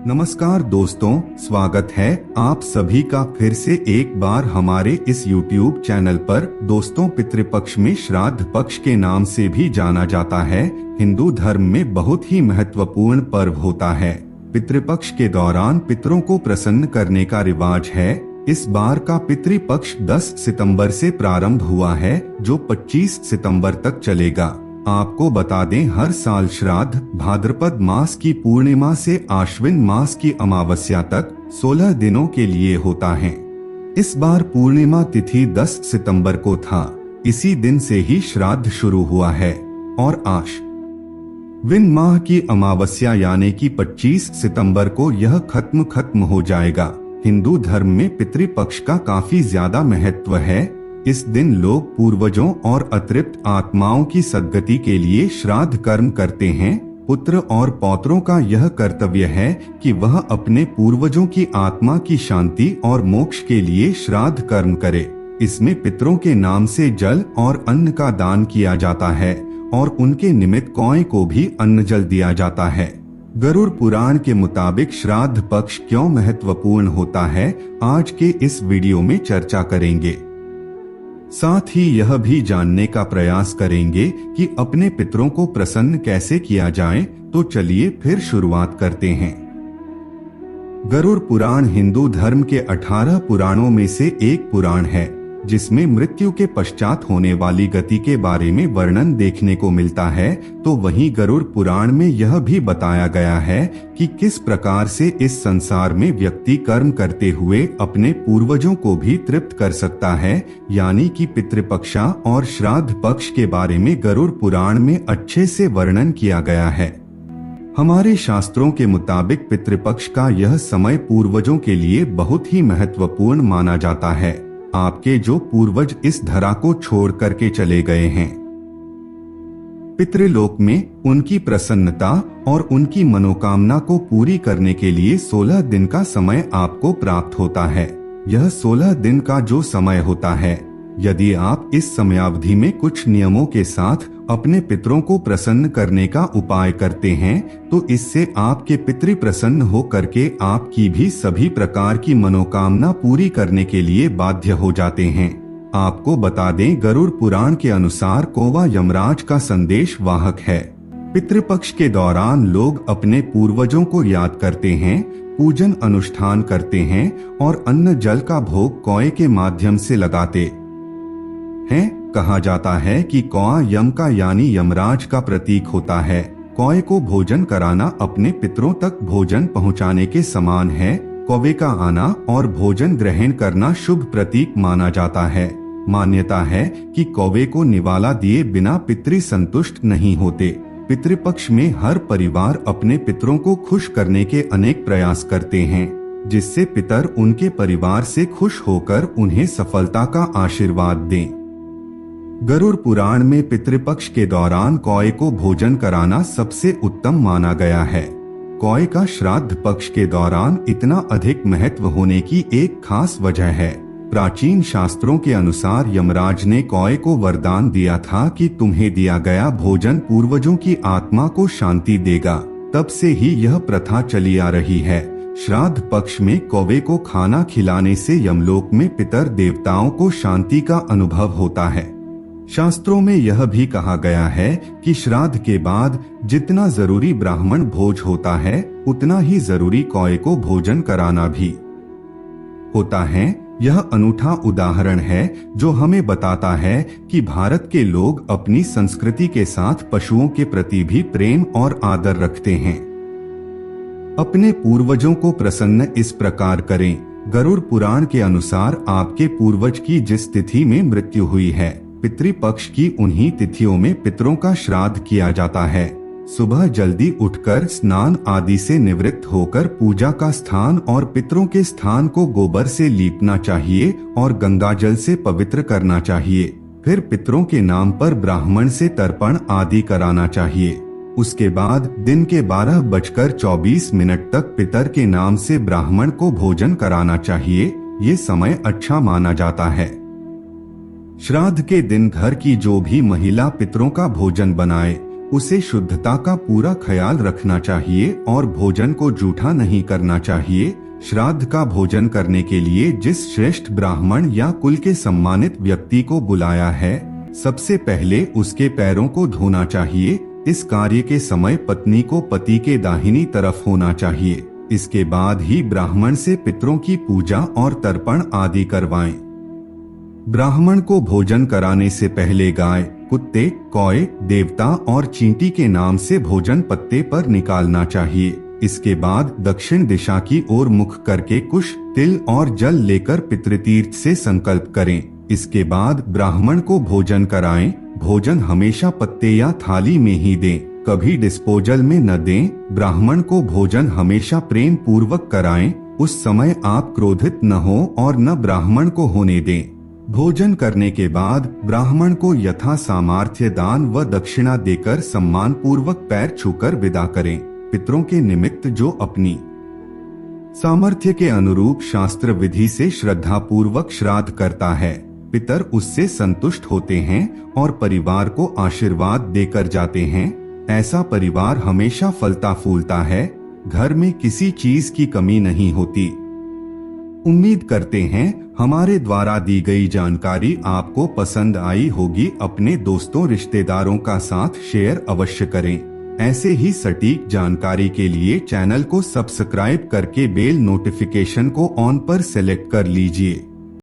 नमस्कार दोस्तों, स्वागत है आप सभी का फिर से एक बार हमारे इस YouTube चैनल पर। दोस्तों, पितृपक्ष में श्राद्ध पक्ष के नाम से भी जाना जाता है, हिंदू धर्म में बहुत ही महत्वपूर्ण पर्व होता है। पितृपक्ष के दौरान पितरों को प्रसन्न करने का रिवाज है। इस बार का पितृपक्ष 10 सितंबर से प्रारंभ हुआ है, जो 25 सितंबर तक चलेगा। आपको बता दें, हर साल श्राद्ध भाद्रपद मास की पूर्णिमा से आश्विन मास की अमावस्या तक 16 दिनों के लिए होता है। इस बार पूर्णिमा तिथि 10 सितंबर को था। इसी दिन से ही श्राद्ध शुरू हुआ है और आश्विन माह की अमावस्या यानी कि 25 सितंबर को यह खत्म हो जाएगा। हिंदू धर्म में पितृपक्ष का काफी ज्यादा महत्व है। इस दिन लोग पूर्वजों और अतृप्त आत्माओं की सद्गति के लिए श्राद्ध कर्म करते हैं। पुत्र और पौत्रों का यह कर्तव्य है कि वह अपने पूर्वजों की आत्मा की शांति और मोक्ष के लिए श्राद्ध कर्म करे। इसमें पितरों के नाम से जल और अन्न का दान किया जाता है और उनके निमित्त कौए को भी अन्न जल दिया जाता है। गरुड़ पुराण के मुताबिक श्राद्ध पक्ष क्यों महत्वपूर्ण होता है, आज के इस वीडियो में चर्चा करेंगे। साथ ही यह भी जानने का प्रयास करेंगे कि अपने पितरों को प्रसन्न कैसे किया जाए। तो चलिए फिर शुरुआत करते हैं। गरुड़ पुराण हिंदू धर्म के 18 पुराणों में से एक पुराण है, जिसमें मृत्यु के पश्चात होने वाली गति के बारे में वर्णन देखने को मिलता है। तो वहीं गरुड़ पुराण में यह भी बताया गया है कि किस प्रकार से इस संसार में व्यक्ति कर्म करते हुए अपने पूर्वजों को भी तृप्त कर सकता है, यानी कि पितृपक्षा और श्राद्ध पक्ष के बारे में गरुड़ पुराण में अच्छे से वर्णन किया गया है। हमारे शास्त्रों के मुताबिक पितृपक्ष का यह समय पूर्वजों के लिए बहुत ही महत्वपूर्ण माना जाता है। आपके जो पूर्वज इस धरा को छोड़ करके चले गए हैं, पितृलोक में उनकी प्रसन्नता और उनकी मनोकामना को पूरी करने के लिए 16 दिन का समय आपको प्राप्त होता है। यह 16 दिन का जो समय होता है, यदि आप इस समयावधि में कुछ नियमों के साथ अपने पितरों को प्रसन्न करने का उपाय करते हैं, तो इससे आपके पितृ प्रसन्न हो करके आपकी भी सभी प्रकार की मनोकामना पूरी करने के लिए बाध्य हो जाते हैं। आपको बता दें, गरुड़ पुराण के अनुसार कौवा यमराज का संदेश वाहक है। पितृपक्ष के दौरान लोग अपने पूर्वजों को याद करते हैं, पूजन अनुष्ठान करते हैं और अन्न जल का भोग कौए के माध्यम से लगाते हैं। कहा जाता है कि कौआ यम का यानी यमराज का प्रतीक होता है। कौए को भोजन कराना अपने पितरों तक भोजन पहुंचाने के समान है। कौवे का आना और भोजन ग्रहण करना शुभ प्रतीक माना जाता है। मान्यता है कि कौवे को निवाला दिए बिना पितृ संतुष्ट नहीं होते। पितृपक्ष में हर परिवार अपने पितरों को खुश करने के अनेक प्रयास करते हैं, जिससे पितर उनके परिवार से खुश होकर उन्हें सफलता का आशीर्वाद दें। गरुड़ पुराण में पितृपक्ष के दौरान कौए को भोजन कराना सबसे उत्तम माना गया है। कौए का श्राद्ध पक्ष के दौरान इतना अधिक महत्व होने की एक खास वजह है। प्राचीन शास्त्रों के अनुसार यमराज ने कौए को वरदान दिया था कि तुम्हें दिया गया भोजन पूर्वजों की आत्मा को शांति देगा। तब से ही यह प्रथा चली आ रही है। श्राद्ध पक्ष में कौवे को खाना खिलाने से यमलोक में पितर देवताओं को शांति का अनुभव होता है। शास्त्रों में यह भी कहा गया है कि श्राद्ध के बाद जितना जरूरी ब्राह्मण भोज होता है, उतना ही जरूरी कौए को भोजन कराना भी होता है। यह अनूठा उदाहरण है जो हमें बताता है कि भारत के लोग अपनी संस्कृति के साथ पशुओं के प्रति भी प्रेम और आदर रखते हैं। अपने पूर्वजों को प्रसन्न इस प्रकार करें। गरुड़ पुराण के अनुसार आपके पूर्वज की जिस तिथि में मृत्यु हुई है, पितृपक्ष की उन्हीं तिथियों में पितरों का श्राद्ध किया जाता है। सुबह जल्दी उठकर स्नान आदि से निवृत्त होकर पूजा का स्थान और पितरों के स्थान को गोबर से लीपना चाहिए और गंगा जल से पवित्र करना चाहिए। फिर पितरों के नाम पर ब्राह्मण से तर्पण आदि कराना चाहिए। उसके बाद दिन के 12:24 तक पितर के नाम से ब्राह्मण को भोजन कराना चाहिए। ये समय अच्छा माना जाता है। श्राद्ध के दिन घर की जो भी महिला पितरों का भोजन बनाए, उसे शुद्धता का पूरा ख्याल रखना चाहिए और भोजन को जूठा नहीं करना चाहिए। श्राद्ध का भोजन करने के लिए जिस श्रेष्ठ ब्राह्मण या कुल के सम्मानित व्यक्ति को बुलाया है, सबसे पहले उसके पैरों को धोना चाहिए। इस कार्य के समय पत्नी को पति के दाहिनी तरफ होना चाहिए। इसके बाद ही ब्राह्मण से पितरों की पूजा और तर्पण आदि करवाएं। ब्राह्मण को भोजन कराने से पहले गाय, कुत्ते, कौए, देवता और चींटी के नाम से भोजन पत्ते पर निकालना चाहिए। इसके बाद दक्षिण दिशा की ओर मुख करके कुश, तिल और जल लेकर पितृतीर्थ से संकल्प करें। इसके बाद ब्राह्मण को भोजन कराएं। भोजन हमेशा पत्ते या थाली में ही दें, कभी डिस्पोजल में न दें। ब्राह्मण को भोजन हमेशा प्रेम पूर्वक कराएं। उस समय आप क्रोधित न हो और न ब्राह्मण को होने दें। भोजन करने के बाद ब्राह्मण को यथा सामर्थ्य दान व दक्षिणा देकर सम्मान पूर्वक पैर छूकर विदा करें। पितरों के निमित्त जो अपनी सामर्थ्य के अनुरूप शास्त्र विधि से श्रद्धा पूर्वक श्राद्ध करता है, पितर उससे संतुष्ट होते हैं और परिवार को आशीर्वाद देकर जाते हैं। ऐसा परिवार हमेशा फलता फूलता है, घर में किसी चीज की कमी नहीं होती। उम्मीद करते हैं हमारे द्वारा दी गई जानकारी आपको पसंद आई होगी। अपने दोस्तों रिश्तेदारों का साथ शेयर अवश्य करें। ऐसे ही सटीक जानकारी के लिए चैनल को सब्सक्राइब करके बेल नोटिफिकेशन को ऑन पर सेलेक्ट कर लीजिए।